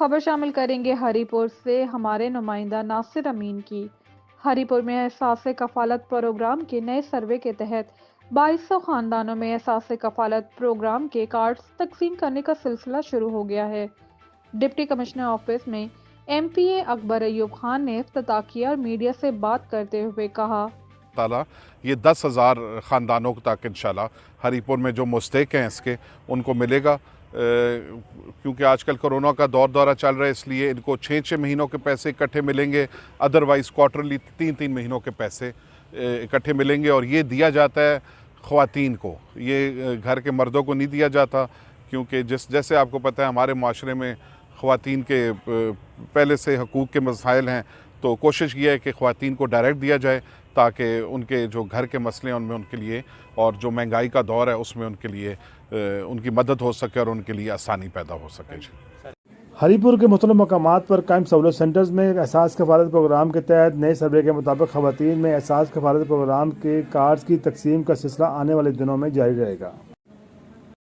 खबर शामिल करेंगे हरीपुर से हमारे नुमाइंदा नासिर अमीन की। हरीपुर में एहसास कफालत प्रोग्राम के नए सर्वे के तहत 2200 खानदानों में एहसास कफालत प्रोग्राम के कार्ड्स तकसीम करने का सिलसिला शुरू हो गया है। डिप्टी कमिश्नर ऑफिस में एमपीए अकबर अयूब खान ने इफ्तिताह किया और मीडिया से बात करते हुए कहा, ताला ये 10,000 ख़ानदानों तक इंशाल्लाह हरीपुर में जो मुस्तहिक हैं इसके उनको मिलेगा। क्योंकि आजकल कोरोना का दौरा चल रहा है, इसलिए इनको 6-6 महीनों के पैसे इकट्ठे मिलेंगे, अदरवाइज़ क्वार्टरली 3-3 महीनों के पैसे इकट्ठे मिलेंगे। और ये दिया जाता है ख़वातीन को, ये घर के मर्दों को नहीं दिया जाता, क्योंकि जैसे आपको पता है हमारे माशरे में ख़वातीन के पहले से हकूक़ के मसाइल हैं। तो कोशिश ये है कि ख़वातीन को डायरेक्ट दिया जाए ताकि उनके जो घर के मसले हैं उनमें उनके लिए, और जो महंगाई का दौर है उसमें उनके लिए उनकी मदद हो सके और उनके लिए आसानी पैदा हो सके। हरीपुर के मुख्तलिफ मकामात पर कायम सहूलत सेंटर्स में एहसास कफालत प्रोग्राम के तहत नए सर्वे के मुताबिक ख़वातीन में एहसास कफालत प्रोग्राम के कार्ड्स की तकसीम का सिलसिला आने वाले दिनों में जारी रहेगा।